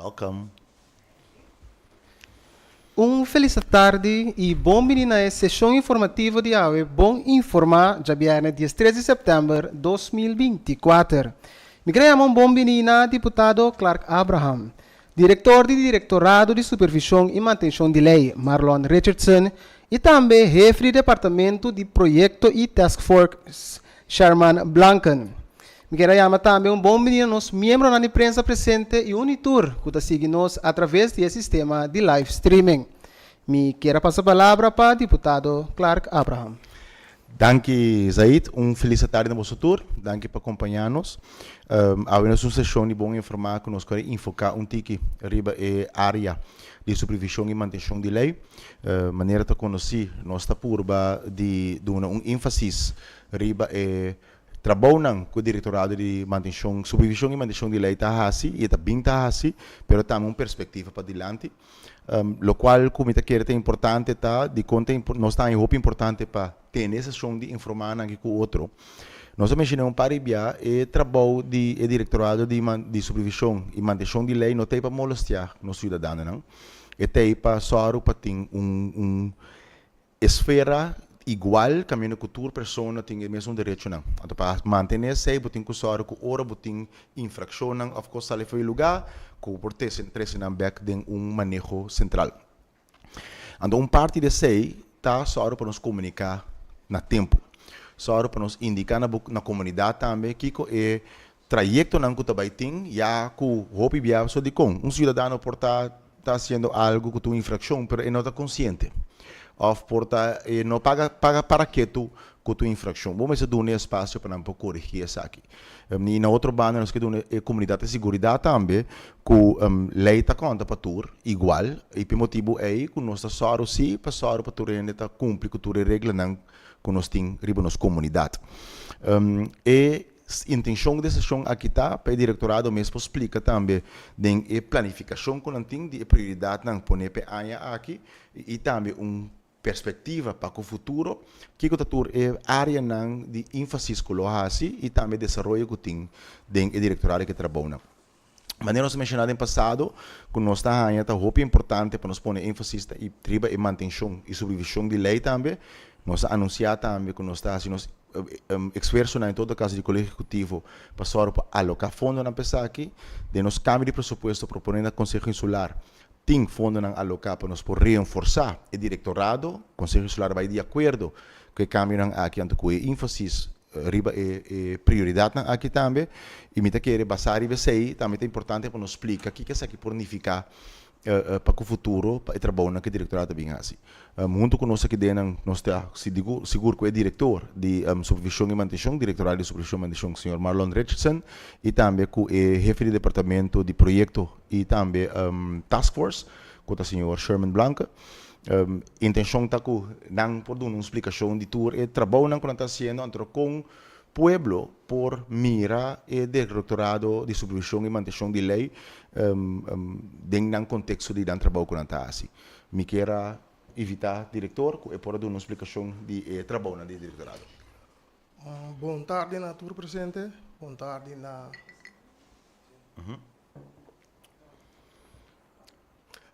Welcome. Feliz tarde e bom menina é Sekshon Informativo de AUE, bom Informá, Djabièrne, dia 13 de setembro de 2024. Me chamo bom menina, deputado Clark Abraham, diretor do Diretorado de Supervisão e Manutenção de Lei, Marlon Richardson, e também chefe do Departamento de Projeto e Task Force, Sherman Blanken. Me chamo também bom menino, nos membros da imprensa presente e unitur, que está seguindo-nos através do sistema de live streaming. Me quero passar a palavra para o deputado Clark Abraham. Danke, Zaid. Feliz tarde no vosso tour. Danke por acompanhar-nos. Havemos uma sessão de bom informar que nós queremos enfocar tique riba a área de supervisão e manutenção de lei. Maneira de conhecer, nós está por de ênfase riba trabalham com o Diretorado de Manutenção, Supervisão e Manutenção de Lei e está bem mas também uma perspectiva para adiante. Lo qual, como está querendo, é importante, de conta, nós está em roupa importante para ter essa sessão de informar com o outro. Nós mencionamos para o trabalho do Diretorado de Supervisão e Manutenção de Lei não tem para molestar os cidadãos, não? E tem para só para ter esfera igual que a cultura pessoa tem o mesmo direito não. Então para manter sei botin que só com hora botin infração não, of course ali foi lugar que o portesse interesse na back de manejo central. Então parte de sei tá só para nos comunicar na tempo. Só para nos indicar na comunidade também que é trajeto não que também tem já com roupa bia só de com cidadão por tá fazendo algo com tua infração, mas ele não está consciente. Of porta não paga para que tu com tua infração. Vamos dar um espaço para não corrigir isso aqui. E na outra banda nós queremos a comunidade de segurança também que lei está conta para tur igual e por motivo é que nós está só sim para só para tur ainda está cumprir com tua regra não que nós tem riba nos comunidade. E intenção dessa sessão aqui está para o diretorado mesmo explica também de planificação que não tem de prioridade não poner para aqui e também perspectiva para o futuro, que é área de ênfase que e também desenvolvimento que tem dentro do diretorado que trabalha. Mas nós mencionamos no passado que nós está roupa importante para nós pôr ênfase e triba e manutenção e supervisão de lei também. Nós anunciamos também que nós está assim esforço em todo caso de colégio executivo para só alocar fundo na pessoa aqui, de nos câmbio de presupuesto proponendo ao Conselho Insular tem fundo não alocar para nos por reforçar o diretorado, o Conselho Insular vai de acordo que cambio aqui anto com ênfase riba prioridade aqui também e me querer basar e ver também é importante para nos explicar o que é isso aqui por unificar para o futuro para o trabalho que o diretorado bem assim. Junto conosco aqui dentro nós está seguro que é diretor de supervisão e manutenção, diretorado de supervisão e manutenção, o senhor Marlon Richardson, e também com o chefe de departamento de projeto e também task force, com o senhor Sherman Blanken. Intenção está com não por dar uma explicação de tour e trabalho que nós está fazendo com pueblo por mirar o diretorado de supervisão e manutenção de lei dentro do contexto de trabalho que nós está assim. Me quero evitar diretor e por dar uma explicação de trabalho do diretorado. Boa tarde na tour presente. Boa tarde na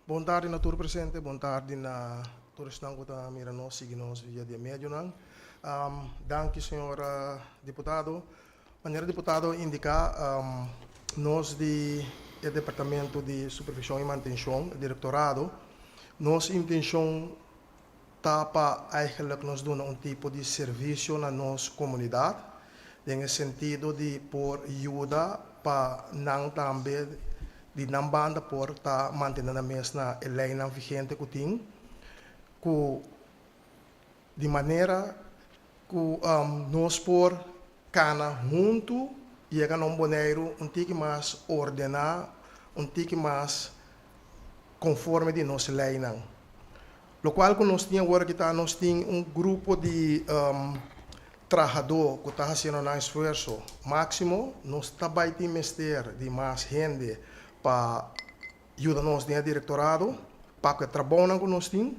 Boa tarde na tour presente. Boa tarde na tour estão que está mirando seguindo via de médio não. Danke, senhor deputado. Senhor deputado, indicar nós do Departamento de Supervisão e Manutenção, diretorado, nossa intenção está para eigenlijk nós dar tipo de serviço na nossa comunidade, no sentido de por ajuda para não também de não banda por estar mantendo a mesma lei não vigente que tem, de maneira que nós por cana junto e a um boneiro tique mais ordenar, tique mais conforme de nossa lei não. Lo qual que nós tínhamos agora que nós tínhamos grupo de trabalhador que está fazendo um esforço máximo, nós também temos de mais gente para ajudar nós no diretorado, para que trabalhem com nós temos.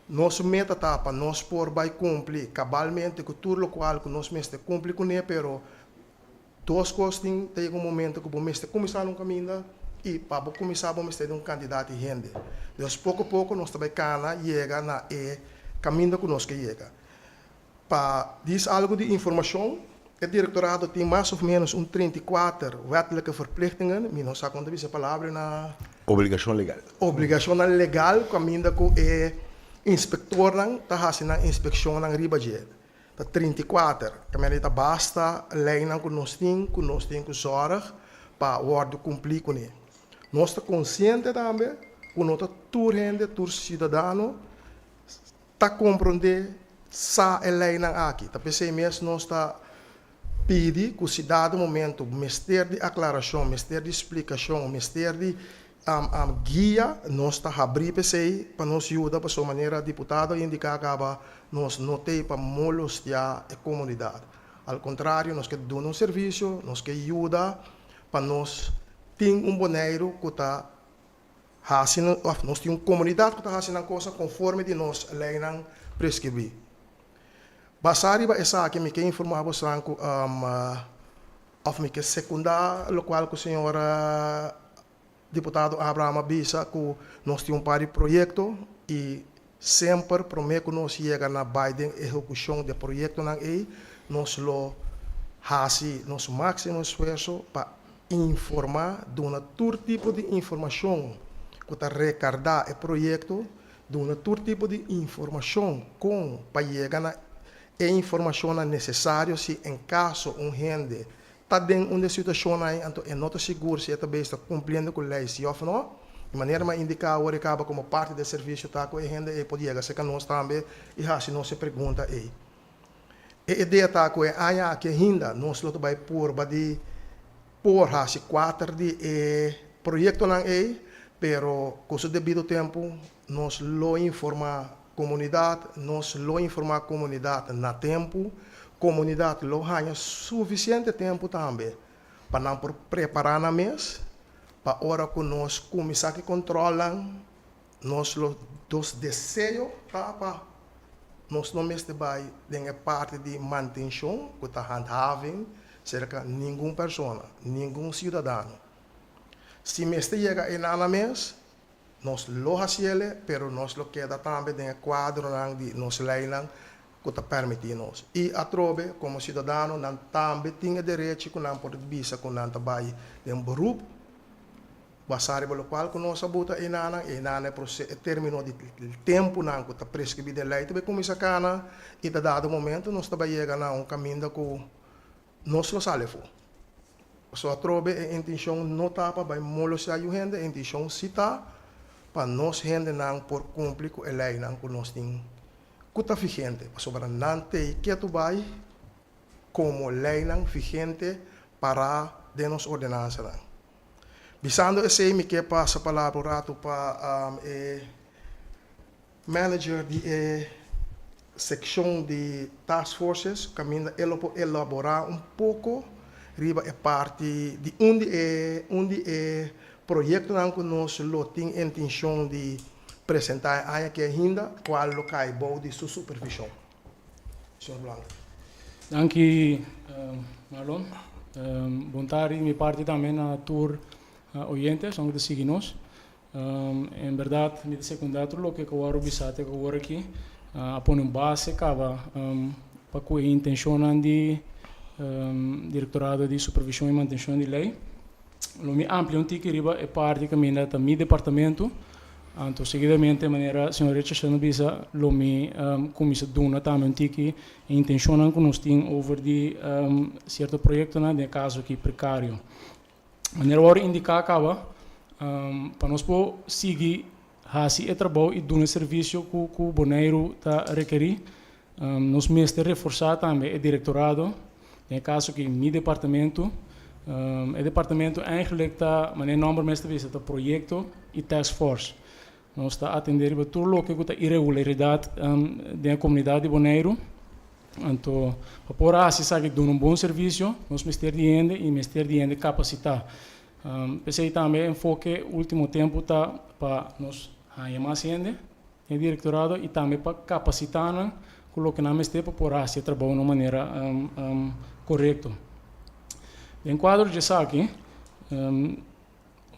Nossa meta está para nós por vai cumprir cabalmente com tudo o qual que nós mesmo cumprir com ele, pero duas coisas tem um momento que o mesmo começar um caminho e para começar a ter um candidato de gente. Então, pouco a pouco, nós também chega na caminho que nós chega. Para dizer algo de informação, o diretorado tem mais ou menos 34 wettelijke verplichtingen. Não sei quando essa palavra na Obrigação legal. obrigação legal, caminho que o inspector está fazendo a inspeção na ribajet. Tá 34, caminho basta lei que nós temos que zorg para o cumprir com ele. Nós estamos conscientes também que nós estamos todos cidadãos está compreender sa a lei aqui. Tá pensei mesmo nós está pedir que se dado momento, mistério de aclaração, mistério de explicação, mistério de guia, nós está abrir para nos ajudar para sua maneira deputado indicar acaba nós não tem para molestar a comunidade. Ao contrário, nós queremos dar um serviço, nós queremos ajudar para nós ter boneiro que está fazendo, nós temos uma comunidade que está fazendo coisa conforme de nós lei prescrever. Basari ba essa que me quer informar você of me que secundar lo qual que o senhor deputado Abraham Bisa que nós temos um par de projeto e sempre prometo que nós chega na Biden execução de projeto na nós lo faz nosso máximo esforço para informar de todo tipo de informação que está recardar o projeto de todo tipo de informação com para chegar na informação necessária se em caso gente está dentro de uma situação aí, então é não seguro se está cumprindo com a lei se ou não, de maneira mais indicar o acaba como parte do serviço tá com a gente e pode chegar se que nós também e se não se pergunta aí. A ideia tá com a que ainda nós lo vai por se 4 de projeto não é, pero com o devido tempo nós lo informar comunidade, nós lo informar comunidade na tempo, comunidade lo ganha suficiente tempo também para não preparar na mês, para hora que nós começar a controlar, nós dos desejos, para nós não mesmo vai ter parte de manutenção que está handhaving cerca de nenhuma pessoa, nenhum cidadão. Se mesmo chega em na mês nós lo hacemos, pero nós lo queda também dentro do quadro de nos lei que está permitindo. E a trobe, como cidadão, nós também temos direito que nós podemos visa que nós trabalhamos em beroep, basado pelo qual que nós abuta e nana termino de tempo que está prescrito lei, também começa a cana e dado momento nós também chega a caminho que nós lo salvo. So a trobe a intenção não tapa vai molestar a gente, a intenção cita para nós gente não por cumprir com a lei não que nós temos que está vigente, sobre não ter que tu vai como lei não vigente para de nos ordenança não. Bisando esse me que passa a palavra rato para manager de seção de task forces, caminho elaborar pouco riba é parte de onde projeto que nós temos a intenção de apresentar aqui ainda qual o caibo de sua supervisão. Senhor Blanco. Danke, Marlon. Boa tarde, minha parte também a tour oyentes, onde te seguimos. Em verdade, nesse secundário, o que eu vou observar agora aqui, a pôr base acaba para que a intenção de Diretorado de Supervisão e Manutenção de Lei. Lo mi amplia que riba é parte que caminha da meu departamento. Então, seguidamente, de maneira, senhor Richardson Bisa, lo mi começa a dar também que a intenção que nós temos over de certo projeto, de caso aqui precário. De maneira agora indicar acaba para nós seguir esse trabalho e dar um serviço que o boneiro está requerir. Nós mesmos reforçar também o diretorado. Em caso que meu departamento, o departamento eigenlijk está, mas nem nome mesmo está projeto e task force. Nós está a atender a tudo o que é irregularidade da comunidade de Boneiro. Então, para assim sabe dar bom serviço, nós Ministério de Ende e Ministério de Ende capacitar. Pensei também enfoque último tempo tá para nós ganhar mais Ende, o diretorado e também para capacitar colocar na mesma para assim trabalhar de uma maneira correta. Em quadro de aqui,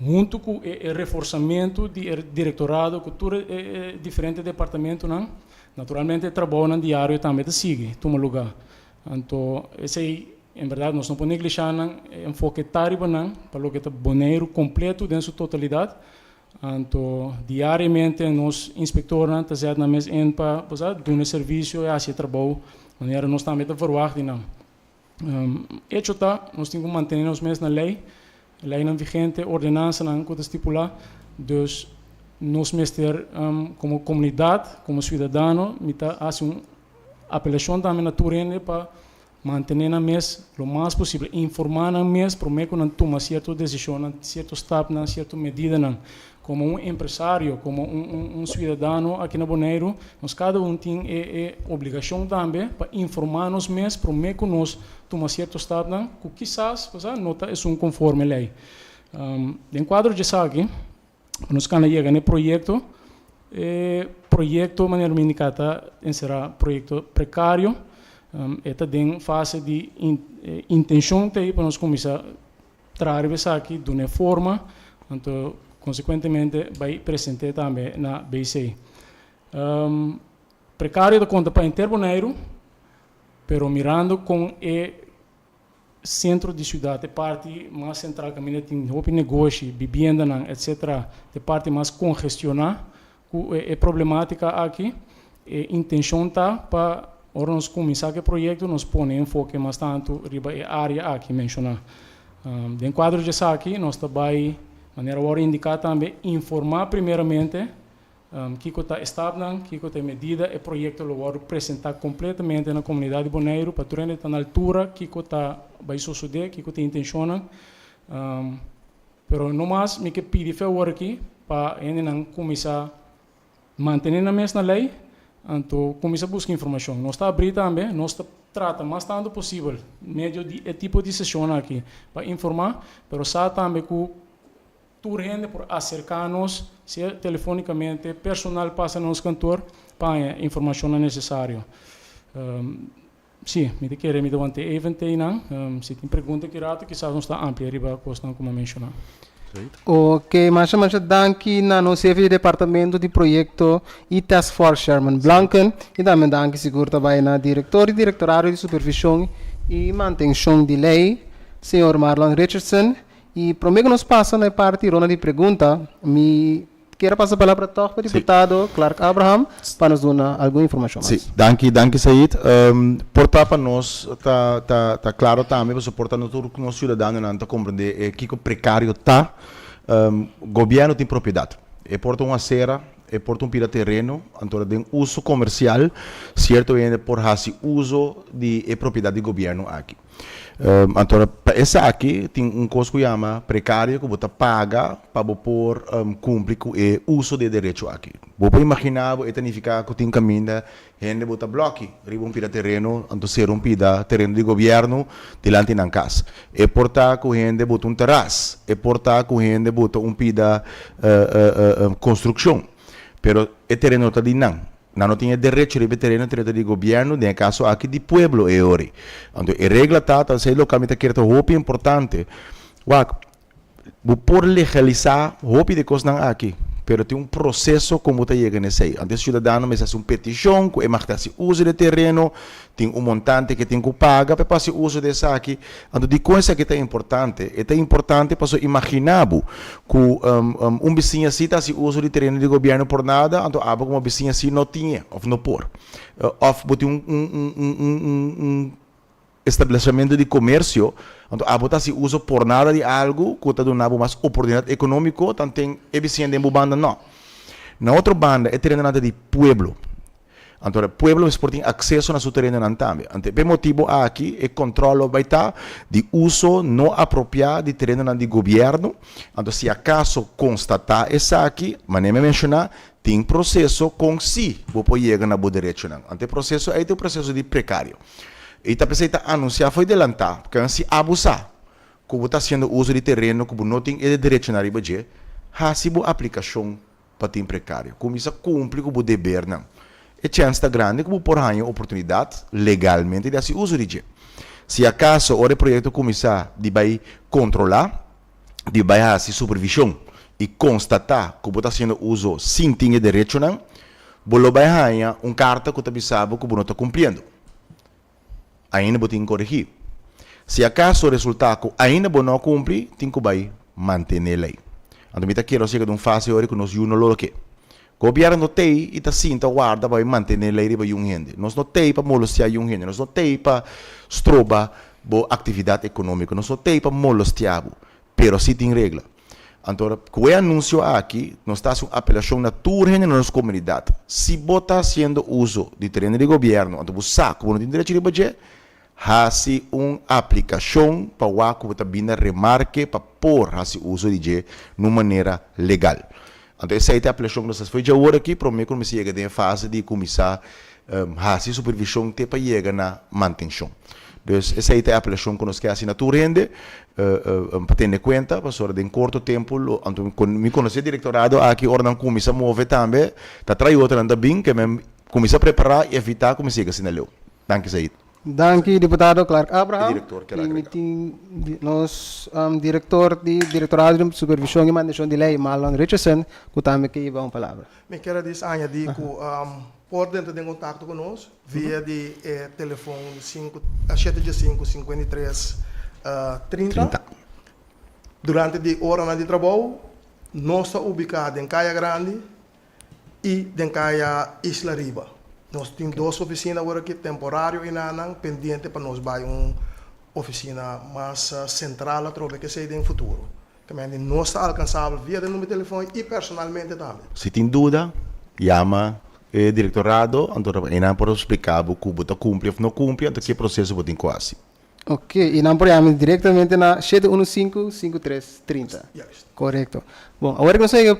junto com o reforçamento do diretorado, com todo diferente departamento, naturalmente trabalho diário também te sigue, toma lugar. Então, esse aí, em verdade, nós não podemos negligenciar o enfoque tárico, para o que é boneiro completo dentro da totalidade. Então, diariamente, nós inspectores estamos na mesa para dar um serviço e assim trabalho, de maneira nós também te verwachten. Hecho está, nós temos que manter os mesmos na lei não vigente, ordenança não que estipular, dus nós mestre como comunidade, como cidadão, mita hace uma apelação também na turene para manter na mesa o mais possível, informar na mesa para que não toma certa decisão, certo step, certa medida não. Como um empresário, como um cidadão aqui na Bonaire, nós cada um tem a obrigação também para informar nos mesmos para que nós tomamos certo step não, que quizás nota é um conforme lei. Em quadro de aqui, nós quando chega no projeto, maneira indicada será projeto precário, está em fase de intenção para nós começar a trabalhar aqui de uma forma, então consequentemente vai apresentar também na BC. Precário da conta para interboneiro, pero mirando com o centro de cidade, a parte mais central, que tem negócio, vivenda, etc., a parte mais congestionada, é problemática aqui, a intenção está para nós começar o projeto, nós põe enfoque mais tanto riba a área aqui mencionar. Em quadro de aqui, nós também maneira agora indicar também informar primeiramente que está estável, que está medida e projeto logo apresentar completamente na comunidade de Bonaire para tornar na altura que está vai suceder, que está intenção, pero no mais me que pedir favor aqui para ainda começar a manter na mesma lei, então começar a buscar informação. Nós está abrir também, nós está trata mais tanto possível meio de tipo de sessão aqui para informar, pero sabe também que turrende por acercar-nos, se telefonicamente, personal passa no cantor para a informação necessária. Sim, me querer me dovante eventei não, se tem pergunta que rato, que sabe não está ampla, riba costa como mencionar. Ok, mas danke na nosso chefe de departamento de projeto e task force Sherman Blanken e também danke seguro também na diretor e diretorado de supervisão e manutenção de lei, senhor Marlon Richardson. E para mim que nos passa na parte ronda de pergunta, me quero passar a palavra para o deputado Clark Abraham para nos dar alguma informação mais. Sim, danke Said. Portar para nós, tá claro também, para suportar tudo que nós cidadãos não compreender que o precário está, governo tem propriedade. É porta uma serra, é porta pira terreno, então tem uso comercial, certo é por fazer uso de propriedade do governo aqui. Então, essa aqui tem coisa que chama precário, que você paga para por cumprir com o uso de direito aqui. Você imaginar, você tem que tem caminho, gente bota bloque, riba pida terreno, então ser pida terreno de governo, delante na casa. É portar que gente bota terraço, é portar que gente bota pida construção. Pero o terreno está de não tinha direito de terreno de governo, no caso aqui de pueblo é ori. Então, a regra está, sei localmente que é muito importante. Por legalizar, roupa de coisas aqui, pero tem processo como está chegando nesse aí. Então, o cidadão me faz petição, que é uso de terreno, tem montante que tem que pagar para fazer uso desse aqui. Então, de coisa que é importante para imaginar que vizinho assim está se uso de terreno de governo por nada, então aba como vizinho assim não tinha, ou não por. Ou tem estabelecimento de comércio, então a botar se usa por nada de algo que está dando mais oportunidade econômica, então tem eficiente em banda não. Na outra banda é terreno de pueblo. Então, o pueblo tem acesso a seu terreno também. Então, por motivo aqui, o controle vai estar de uso não apropriado de terreno de governo. Então, se acaso constatar isso aqui, mas nem me mencionar, tem processo com si, você chega na boa direito. Então, o processo é o processo de precário. E a pessoa anunciar foi adelantar, porque se abusar, que você está fazendo uso de terreno, que você não tem direito na riba de, há aplicação para ter precário. Como isso cumpre com o dever, não. É chance grande que você pode ter oportunidade legalmente de fazer uso de. Se acaso o projeto começar a controlar, de vai fazer supervisão e constatar que você está sendo uso sem ter direito não, você vai ganhar carta que você sabe que você não está cumprindo. Ainda você tem que corrigir. Se acaso o resultado ainda você não cumpre, tem que vai manter a lei. Então, eu quero dizer que fase hora que nós não lo que. O governo tem e está sim, guarda para manter a lei para um gente. Nós não tem para molestar um gente, nós não tem para estrobar a atividade econômica, nós não tem para molestar, mas sim tem regra. Então, com o anúncio aqui, nós estamos uma apelação na tua na nossa comunidade. Se você está fazendo uso de terreno de governo, então você sabe que você não tem direito de budget, hace uma aplicação para o que você está remarque para pôr esse uso de uma maneira legal. Então, essa é a aplicação que nós fazemos agora aqui, para mim, quando chega na fase de começar a fazer supervisão para chegar na manutenção. Então, essa é a aplicação que nós queremos na tua rende, para ter em conta, para em curto tempo, então, quando me conhecer directorado, aqui, a ordem começa a mover também, está traindo outra bem, que começa a preparar e evitar como chega assim na lei. Danke, Said. Danke, deputado Clark Abraham. Diretor, Nós, diretor de Diretorado de Supervisão e Manutenção de Lei, Marlon Richardson, que também quer dar uma palavra. Me quero dizer, añadir que por dentro de contato conosco, via de telefone 715 53 30. Durante a hora de trabalho, nós estamos ubicados em Caia Grande e em Caia Isla Riba. Nós temos duas oficinas agora aqui, temporário e nanang, pendente para nós vai uma oficina mais central a trocar que seja no futuro. Que nós está alcançável via o número de telefone e personalmente também. Se tem dúvida, chama o directorado, então não pode explicar o que você cumpre ou não cumpre, então que processo você tem quase. Ok, e não podemos diretamente na 715 53 30. Yes. Correto. Bom, agora que nós chega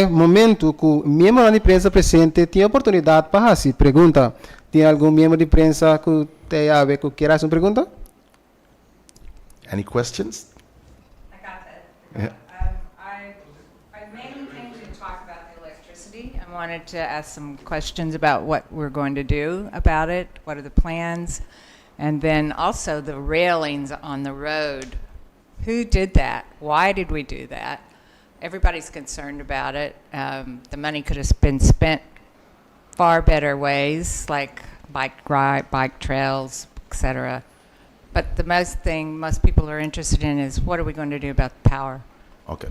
momento que o membro da imprensa presente tem a oportunidade para fazer pergunta. Tem algum membro de imprensa que tem a ver que queira fazer uma pergunta? Any questions? I got that. Yeah. I mainly came to talk about the electricity. I wanted to ask some questions about what we're going to do about it, what are the plans, and then also the railings on the road. Who did that? Why did we do that? Everybody's concerned about it. The money could have been spent far better ways, like bike trails, etc. But the most people are interested in is what are we going to do about the power? Okay.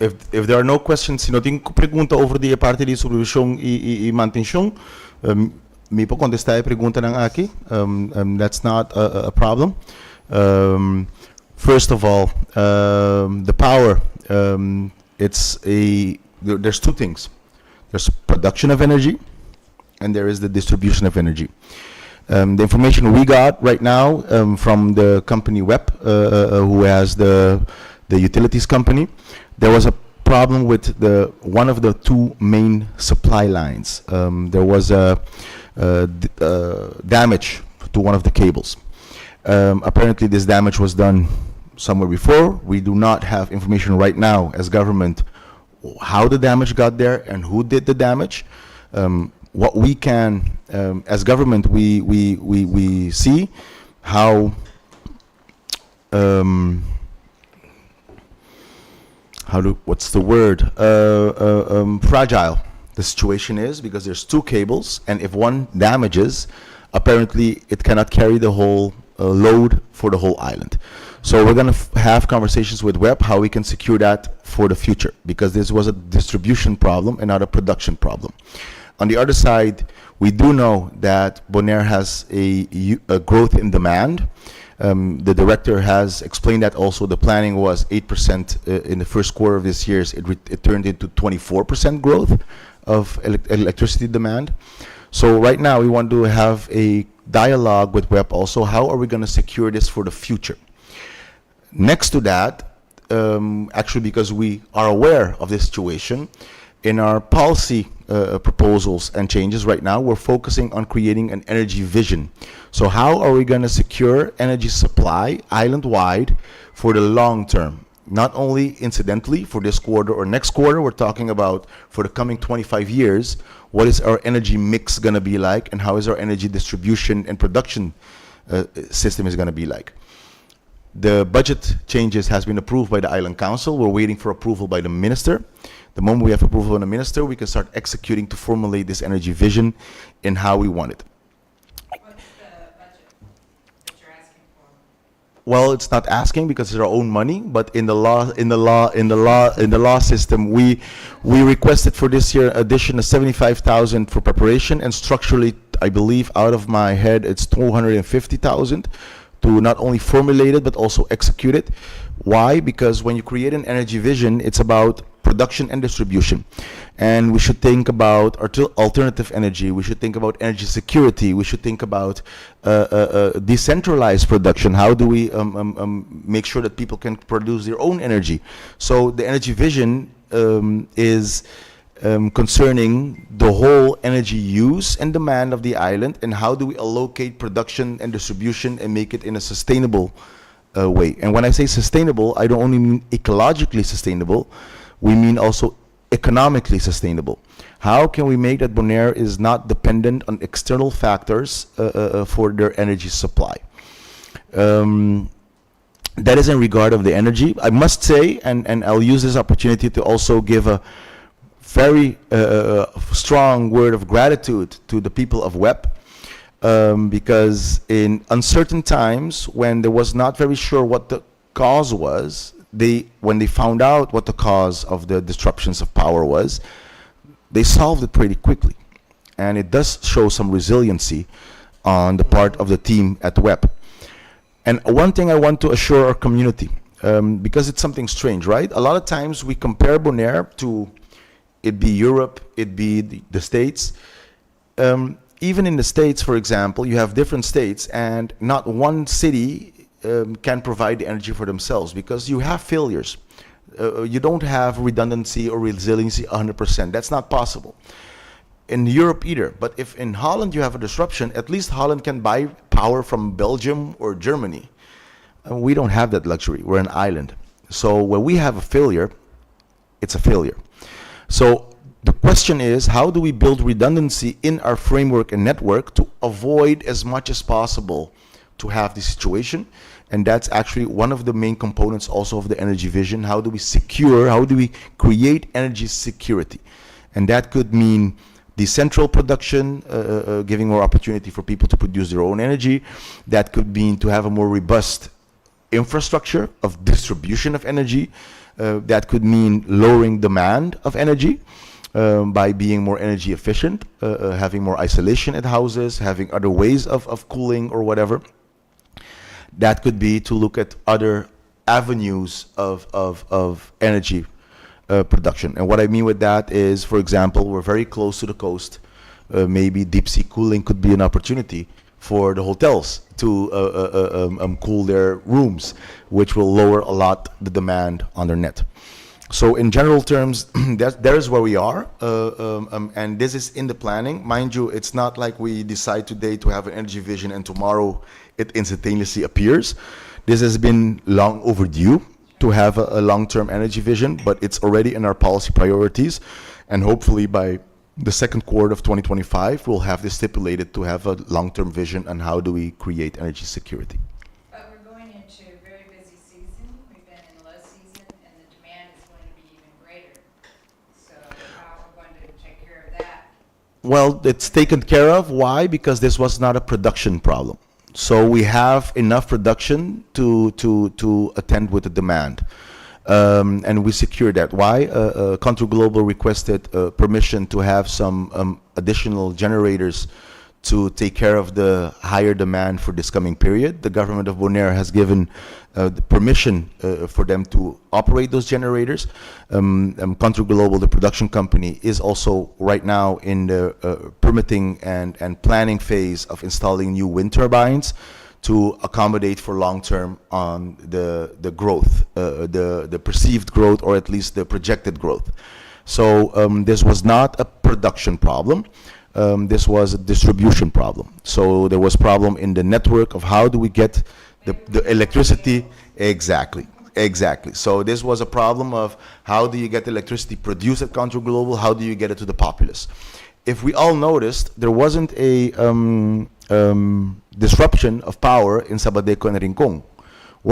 If there are no questions, se não tem pergunta over a parte de supervisão e manutenção, me pode contestar a pergunta aqui. That's not a problem. First of all, the power, there's two things. There's production of energy, and there is the distribution of energy. The information we got right now from the company WEP, who has the utilities company, there was a problem with one of the two main supply lines. There was a damage to one of the cables. Apparently this damage was done somewhere before. We do not have information right now as government how the damage got there and who did the damage. What we can, as government, we see how what's the word? Fragile the situation is, because there's two cables, and if one damages, apparently it cannot carry the whole load for the whole island. So we're going to have conversations with WEP how we can secure that for the future, because this was a distribution problem and not a production problem. On the other side, we do know that Bonaire has a growth in demand. The director has explained that also. The planning was 8% in the first quarter of this year. It turned into 24% growth of electricity demand. So right now we want to have a dialogue with WEP also. How are we going to secure this for the future? Next to that, actually because we are aware of this situation, in our policy proposals and changes right now, we're focusing on creating an energy vision. So how are we going to secure energy supply island-wide for the long term? Not only incidentally for this quarter or next quarter, we're talking about for the coming 25 years, what is our energy mix going to be like, and how is our energy distribution and production system is going to be like. The budget changes has been approved by the Island Council. We're waiting for approval by the minister. The moment we have approval from the minister, we can start executing to formulate this energy vision and how we want it. What's the budget that you're asking for? Well, it's not asking because it's our own money, but in the law system, we requested for this year addition of 75,000 for preparation, and structurally, I believe out of my head, it's 250,000 to not only formulate it but also execute it. Why? Because when you create an energy vision, it's about production and distribution, and we should think about alternative energy. We should think about energy security. We should think about decentralized production. How do we make sure that people can produce their own energy? So the energy vision is concerning the whole energy use and demand of the island, and how do we allocate production and distribution and make it in a sustainable way. And when I say sustainable, I don't only mean ecologically sustainable, we mean also economically sustainable. How can we make that Bonaire is not dependent on external factors for their energy supply? That is in regard of the energy. I must say, and I'll use this opportunity to also give a very strong word of gratitude to the people of WEP, because in uncertain times when there was not very sure what the cause was, when they found out what the cause of the disruptions of power was, they solved it pretty quickly. And it does show some resiliency on the part of the team at WEP. And one thing I want to assure our community, because it's something strange, right? A lot of times we compare Bonaire to, it be Europe, it be the States. Even in the States, for example, you have different states, and not one city can provide the energy for themselves, because you have failures. You don't have redundancy or resiliency 100%. That's not possible. In Europe either. But if in Holland you have a disruption, at least Holland can buy power from Belgium or Germany. We don't have that luxury. We're an island. So when we have a failure, it's a failure. So the question is, how do we build redundancy in our framework and network to avoid as much as possible to have this situation? And that's actually one of the main components also of the energy vision. How do we create energy security? And that could mean decentral production, giving more opportunity for people to produce their own energy. That could mean to have a more robust infrastructure of distribution of energy. That could mean lowering demand of energy by being more energy efficient, having more isolation at houses, having other ways of cooling or whatever. That could be to look at other avenues of energy production. And what I mean with that is, for example, we're very close to the coast. Maybe deep sea cooling could be an opportunity for the hotels to cool their rooms, which will lower a lot the demand on their net. So in general terms, there is where we are, and this is in the planning. Mind you, it's not like we decide today to have an energy vision and tomorrow it instantaneously appears. This has been long overdue to have a long-term energy vision, but it's already in our policy priorities, and hopefully by the second quarter of 2025, we'll have this stipulated to have a long-term vision on how do we create energy security. But we're going into a very busy season. We've been in low season, and the demand is going to be even greater. So how are we going to take care of that? Well, it's taken care of. Why? Because this was not a production problem. So we have enough production to attend with the demand. And we secure that. Why? Contour Global requested permission to have some additional generators to take care of the higher demand for this coming period. The government of Bonaire has given the permission for them to operate those generators. Contour Global, the production company, is also right now in the permitting and planning phase of installing new wind turbines to accommodate for long-term on the growth, the perceived growth, or at least the projected growth. So this was not a production problem. This was a distribution problem. So there was problem in the network of how do we get the electricity. Exactly. So this was a problem of how do you get electricity produced at Contour Global, how do you get it to the populace. If we all noticed, there wasn't a disruption of power in Sabadeco and Rincon.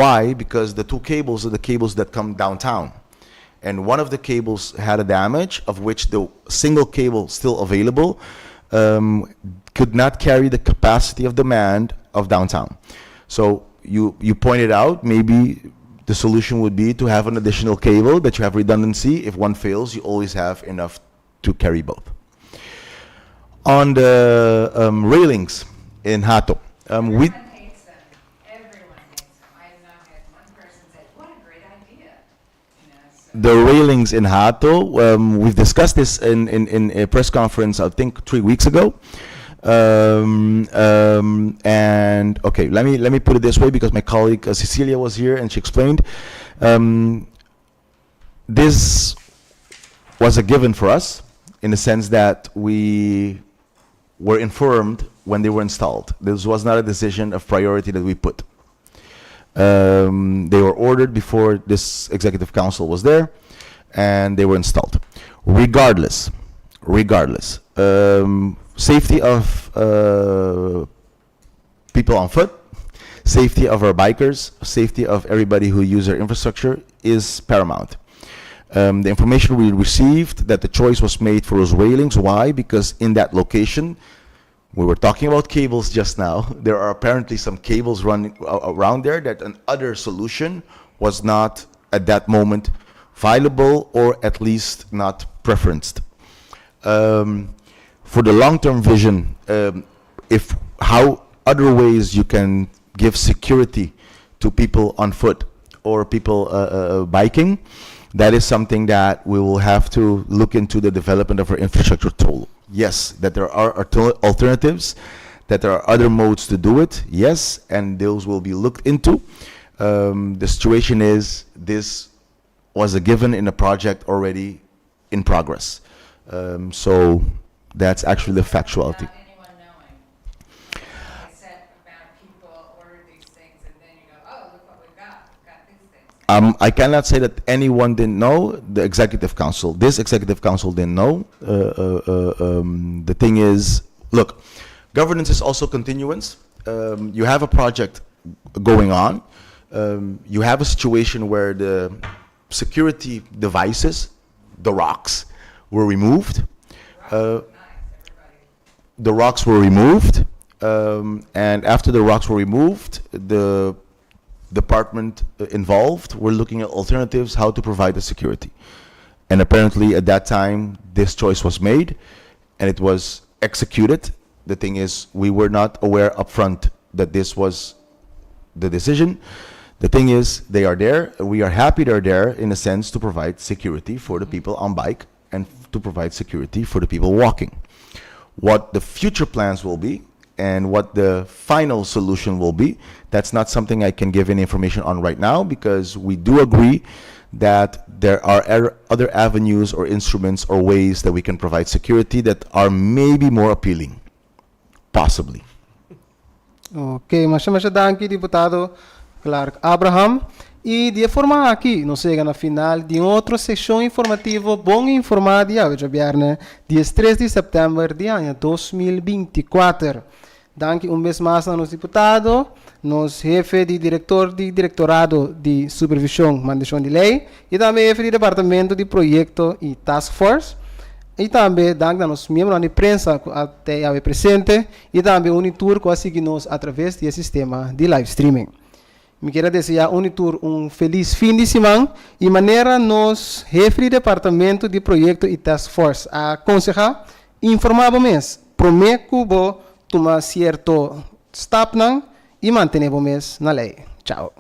Why? Because the two cables are the cables that come downtown. And one of the cables had a damage, of which the single cable still available could not carry the capacity of demand of downtown. So you pointed out, maybe the solution would be to have an additional cable that you have redundancy. If one fails, you always have enough to carry both. On the railings in Hato, we Everyone hates them. Everyone hates them. I have not had one person say, what a great idea. You know, so the railings in Hato, we've discussed this in a press conference, I think 3 weeks ago. And okay, let me put it this way, because my colleague Cecilia was here and she explained. This was a given for us, in the sense that we were informed when they were installed. This was not a decision of priority that we put. They were ordered before this executive council was there, and they were installed. Regardless, safety of people on foot, safety of our bikers, safety of everybody who use our infrastructure is paramount. The information we received that the choice was made for those railings. Why? Because in that location, we were talking about cables just now. There are apparently some cables running around there that an other solution was not at that moment viable, or at least not preferenced. For the long-term vision, if how other ways you can give security to people on foot or people biking, that is something that we will have to look into the development of our infrastructure tool. Yes, that there are alternatives, that there are other modes to do it, yes, and those will be looked into. The situation is, this was a given in a project already in progress. So that's actually the factuality. without anyone knowing. A set amount of people order these things, and then you go, oh, look what we've got. We've got these things. I cannot say that anyone didn't know. The executive council, this executive council didn't know. The thing is, look, governance is also continuance. You have a project going on. You have a situation where the security devices, the rocks, were removed. The rocks were removed, and after the rocks were removed, the department involved were looking at alternatives, how to provide the security. And apparently at that time, this choice was made, and it was executed. The thing is, we were not aware upfront that this was the decision. The thing is, they are there. We are happy they're there, in a sense, to provide security for the people on bike and to provide security for the people walking. What the future plans will be and what the final solution will be, that's not something I can give any information on right now, because we do agree that there are other avenues or instruments or ways that we can provide security that are maybe more appealing, possibly. Ok, mas danke, deputado Clark Abraham. E de informar aqui, nós chegamos na final de outra sessão informativa bom informar de Djabièrne, dia 3 de setembro de ano 2024. Danke vez mais a nosso deputado, nosso chefe de diretor de diretorado de supervisão, mandação de lei, e também chefe de departamento de projeto e task force. E também danke a nossos membros de imprensa até a presente, e também Unitur que seguir-nos através do sistema de live streaming. Me quero desejar Unitur feliz fim de semana e maneira nos chefe de departamento de projeto e task force a aconselhar, informar mês, prometo que vou tomar certo step e manter o mês na lei. Tchau.